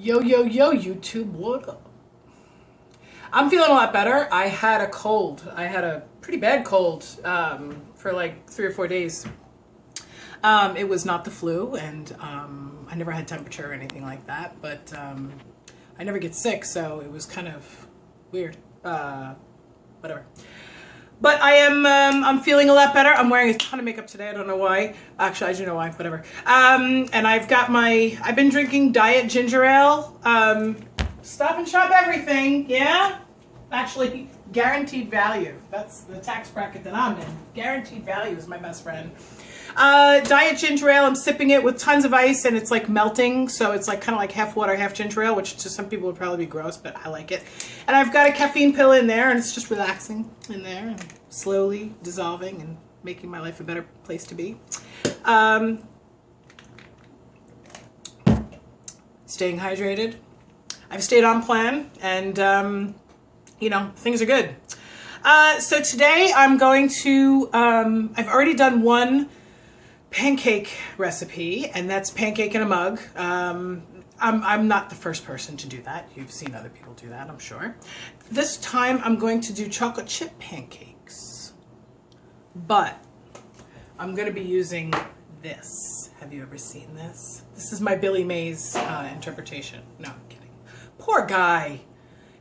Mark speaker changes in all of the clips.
Speaker 1: Yo, yo, yo, YouTube, what up? I'm feeling a lot better. I had a cold. I had a pretty bad cold for like 3 or 4 days. It was not the flu, and I never had temperature or anything like that, but I never get sick, so it was kind of weird. Whatever. But I'm feeling a lot better. I'm wearing a ton of makeup today. I don't know why. Actually, I do know why. Whatever. And I've been drinking diet ginger ale. Stop and Shop everything. Yeah? Actually, guaranteed value. That's the tax bracket that I'm in. Guaranteed value is my best friend. Diet ginger ale. I'm sipping it with tons of ice, and it's like melting, so it's like kind of like half water, half ginger ale, which to some people would probably be gross, but I like it. And I've got a caffeine pill in there, and it's just relaxing in there, and slowly dissolving and making my life a better place to be. Staying hydrated. I've stayed on plan, and things are good. So today I'm going to, I've already done one pancake recipe, and that's pancake in a mug. I'm not the first person to do that. You've seen other people do that, I'm sure. This time I'm going to do chocolate chip pancakes, but I'm going to be using this. Have you ever seen this? This is my Billy Mays interpretation. No, I'm kidding. Poor guy.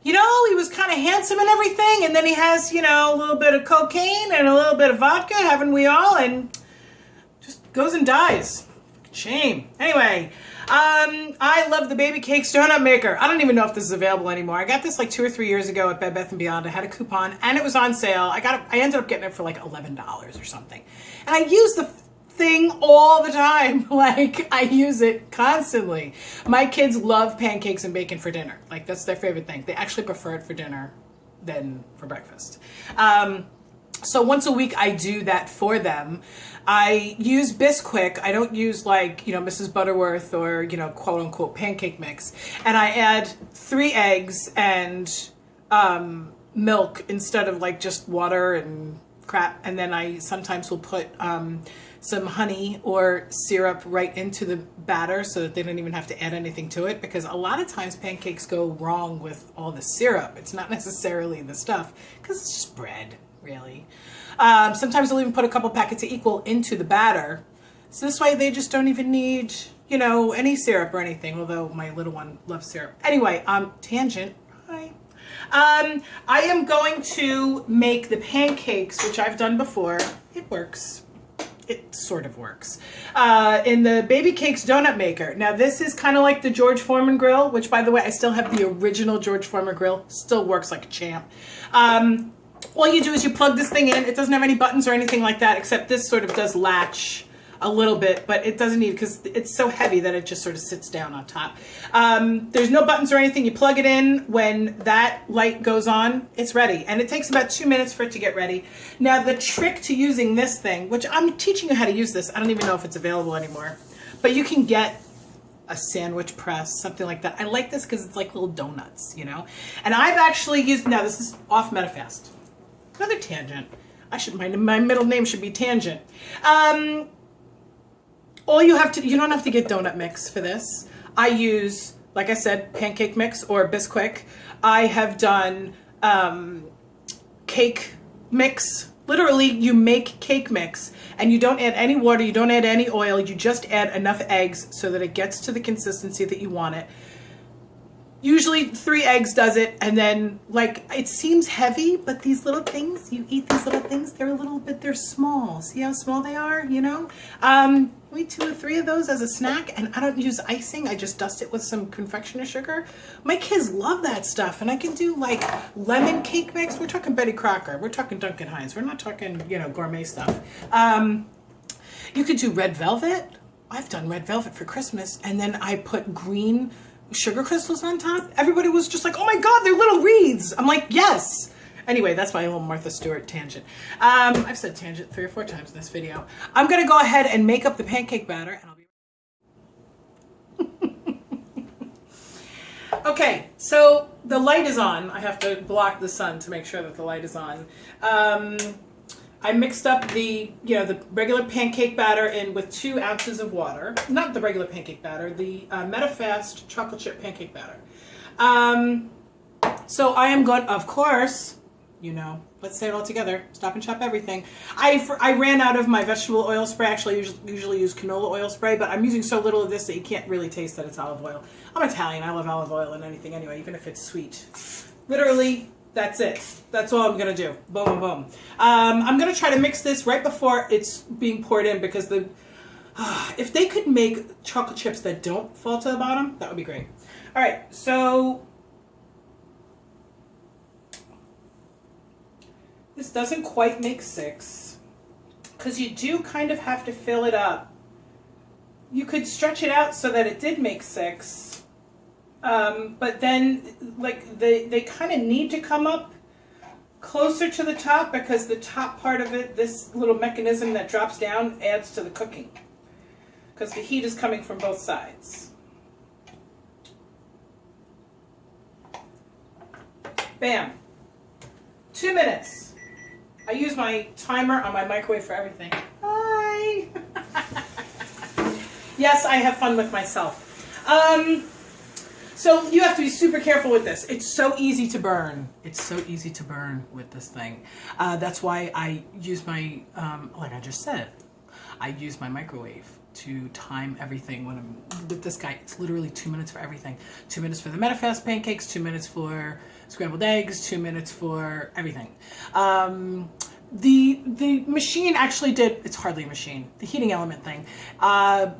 Speaker 1: You know, he was kind of handsome and everything, and then he has, a little bit of cocaine and a little bit of vodka, haven't we all? And just goes and dies. Shame. Anyway, I love the Babycakes donut maker. I don't even know if this is available anymore. I got this like 2 or 3 years ago at Bed Bath & Beyond. I had a coupon, and it was on sale. I ended up getting it for like $11 or something. And I used the thing all the time. Like, I use it constantly. My kids love pancakes and bacon for dinner. Like, that's their favorite thing. They actually prefer it for dinner than for breakfast. So once a week I do that for them. I use Bisquick. I don't use like, Mrs. Butterworth or, quote unquote pancake mix. And I add 3 eggs and milk instead of like just water and crap. And then I sometimes will put some honey or syrup right into the batter so that they don't even have to add anything to it, because a lot of times pancakes go wrong with all the syrup. It's not necessarily the stuff, because it's just bread, really. Sometimes I'll even put a couple packets of Equal into the batter, so this way they just don't even need, any syrup or anything, although my little one loves syrup. Anyway, tangent. Hi. I am going to make the pancakes, which I've done before. It works. It sort of works. In the Babycakes donut maker. Now this is kind of like the George Foreman grill, which by the way, I still have the original George Foreman grill. Still works like a champ. All you do is you plug this thing in. It doesn't have any buttons or anything like that, except this sort of does latch a little bit, but it doesn't need, because it's so heavy that it just sort of sits down on top. There's no buttons or anything. You plug it in. When that light goes on, it's ready. And it takes about 2 minutes for it to get ready. Now, the trick to using this thing, which I'm teaching you how to use this. I don't even know if it's available anymore, but you can get a sandwich press, something like that. I like this because it's like little donuts, And I've actually used, now this is off MetaFast. Another tangent. My middle name should be Tangent. You don't have to get donut mix for this. I use, like I said, pancake mix or Bisquick. I have done cake mix. Literally, you make cake mix and you don't add any water, you don't add any oil, you just add enough eggs so that it gets to the consistency that you want it. Usually 3 eggs does it, and then, like, it seems heavy, but these little things, you eat these little things, they're small. See how small they are, We eat 2 or 3 of those as a snack, and I don't use icing. I just dust it with some confectioner sugar. My kids love that stuff, and I can do, like, lemon cake mix. We're talking Betty Crocker. We're talking Duncan Hines. We're not talking, gourmet stuff. You could do red velvet. I've done red velvet for Christmas, and then I put green sugar crystals on top. Everybody was just like, oh my God, they're little wreaths. I'm like, yes. Anyway, that's my little Martha Stewart tangent. I've said tangent 3 or 4 times in this video. I'm going to go ahead and make up the pancake batter, and I'll be Okay, so the light is on. I have to block the sun to make sure that the light is on. I mixed up the, the regular pancake batter in with 2 ounces of water. Not the regular pancake batter, the MetaFast chocolate chip pancake batter. So I am going, of course, let's say it all together. Stop and Shop everything. I ran out of my vegetable oil spray. Actually, I usually use canola oil spray, but I'm using so little of this that you can't really taste that it's olive oil. I'm Italian. I love olive oil and anything anyway, even if it's sweet. Literally, that's it. That's all I'm going to do. Boom, boom, boom. I'm going to try to mix this right before it's being poured in because if they could make chocolate chips that don't fall to the bottom, that would be great. All right, so this doesn't quite make 6 because you do kind of have to fill it up. You could stretch it out so that it did make 6, but then like they kind of need to come up closer to the top because the top part of it, this little mechanism that drops down, adds to the cooking because the heat is coming from both sides. Bam. 2 minutes. I use my timer on my microwave for everything. Hi. Yes, I have fun with myself. So you have to be super careful with this. It's so easy to burn. It's so easy to burn with this thing. That's why I use my, like I just said, I use my microwave to time everything when I'm with this guy. It's literally 2 minutes for everything. 2 minutes for the MetaFast pancakes, 2 minutes for scrambled eggs, 2 minutes for everything. The machine actually did, it's hardly a machine, the heating element thing,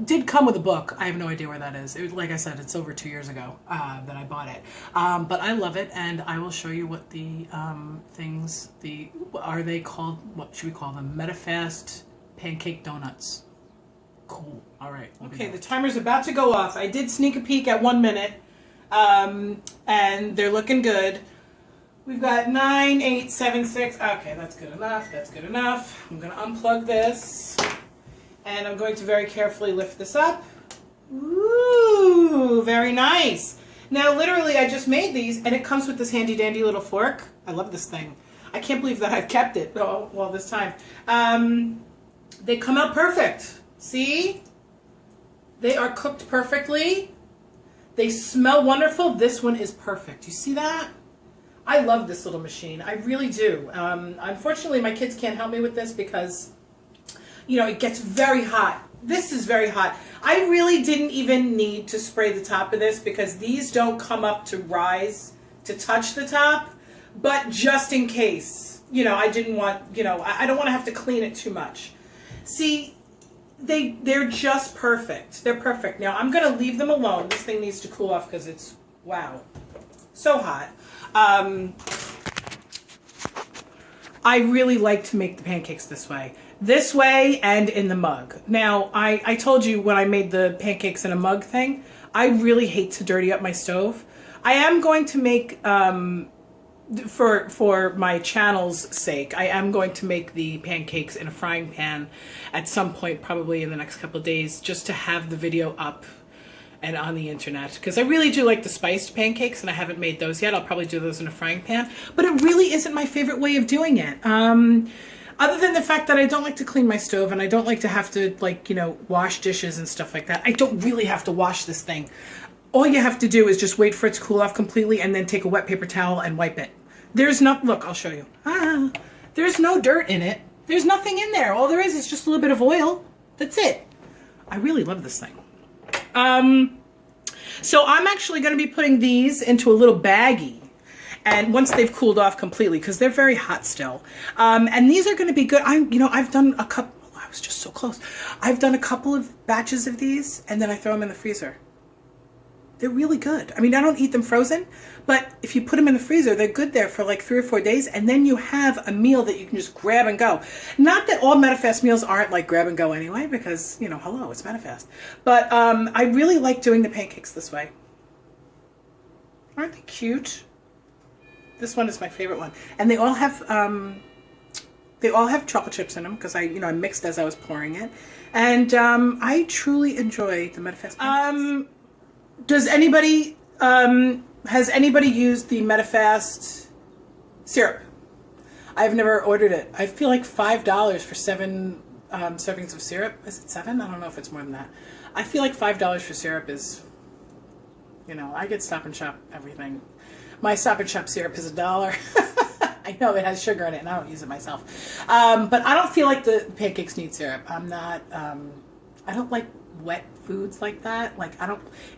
Speaker 1: did come with a book. I have no idea where that is. It was, like I said, it's over 2 years ago that I bought it. But I love it, and I will show you what the are they called, what should we call them? MetaFast pancake donuts. Cool. All right. Okay, the timer's about to go off. I did sneak a peek at 1 minute, and they're looking good. We've got 9, 8, 7, 6. Okay, that's good enough. That's good enough. I'm going to unplug this, and I'm going to very carefully lift this up. Ooh, very nice. Now, literally, I just made these, and it comes with this handy-dandy little fork. I love this thing. I can't believe that I've kept it all this time. They come out perfect. See? They are cooked perfectly. They smell wonderful. This one is perfect. You see that? I love this little machine. I really do. Unfortunately, my kids can't help me with this because, it gets very hot. This is very hot. I really didn't even need to spray the top of this because these don't come up to rise to touch the top. But just in case, I didn't want, I don't want to have to clean it too much. See, they're just perfect. They're perfect. Now, I'm going to leave them alone. This thing needs to cool off because it's, wow, so hot. I really like to make the pancakes this way and in the mug. Now, I told you when I made the pancakes in a mug thing, I really hate to dirty up my stove. I am going to make, for my channel's sake, I am going to make the pancakes in a frying pan at some point, probably in the next couple of days, just to have the video up and on the internet, because I really do like the spiced pancakes, and I haven't made those yet. I'll probably do those in a frying pan, but it really isn't my favorite way of doing it. Other than the fact that I don't like to clean my stove, and I don't like to have to, wash dishes and stuff like that. I don't really have to wash this thing. All you have to do is just wait for it to cool off completely and then take a wet paper towel and wipe it. There's no, look, I'll show you. There's no dirt in it. There's nothing in there. All there is just a little bit of oil. That's it. I really love this thing. So I'm actually going to be putting these into a little baggie, and once they've cooled off completely, because they're very hot still. And these are going to be good. I've done a couple, I was just so close. I've done a couple of batches of these, and then I throw them in the freezer. They're really good. I mean, I don't eat them frozen, but if you put them in the freezer, they're good there for like 3 or 4 days, and then you have a meal that you can just grab and go. Not that all MetaFast meals aren't like grab and go anyway, because, hello, it's MetaFast. But I really like doing the pancakes this way. Aren't they cute? This one is my favorite one. And they all have chocolate chips in them, because I mixed as I was pouring it. And I truly enjoy the MetaFast pancakes. Does anybody, has anybody used the MetaFast syrup? I've never ordered it. I feel like $5 for 7 servings of syrup. Is it 7? I don't know if it's more than that. I feel like $5 for syrup is, you know, I get Stop and Shop everything. My Stop and Shop syrup is $1. I know it has sugar in it and I don't use it myself. But I don't feel like the pancakes need syrup. I'm not, I don't like wet foods like that. Like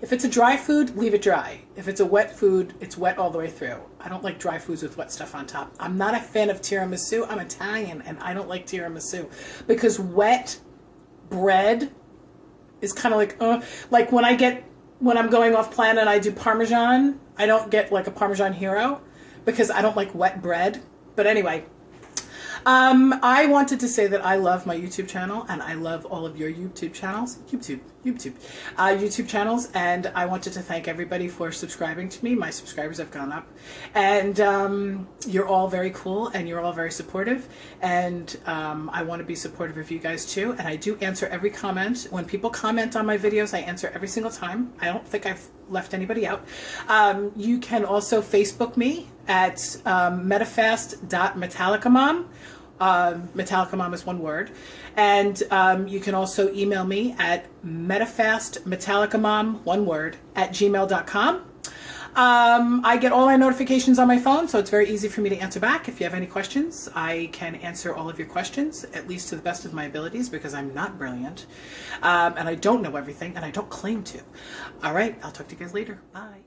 Speaker 1: if it's a dry food, leave it dry. If it's a wet food, it's wet all the way through. I don't like dry foods with wet stuff on top. I'm not a fan of tiramisu. I'm Italian and I don't like tiramisu because wet bread is kind of like when I'm going off plan and I do Parmesan, I don't get like a Parmesan hero because I don't like wet bread. But anyway, I wanted to say that I love my YouTube channel and I love all of your YouTube channels, YouTube channels, and I wanted to thank everybody for subscribing to me. My subscribers have gone up, and you're all very cool and you're all very supportive, and I want to be supportive of you guys too. And I do answer every comment. When people comment on my videos, I answer every single time. I don't think I've left anybody out. You can also Facebook me at metafast.metallicamom. Metallicamom is one word. And you can also email me at metafastmetallicamom, one word, @gmail.com. I get all my notifications on my phone, so it's very easy for me to answer back. If you have any questions, I can answer all of your questions, at least to the best of my abilities, because I'm not brilliant. And I don't know everything, and I don't claim to. All right, I'll talk to you guys later. Bye.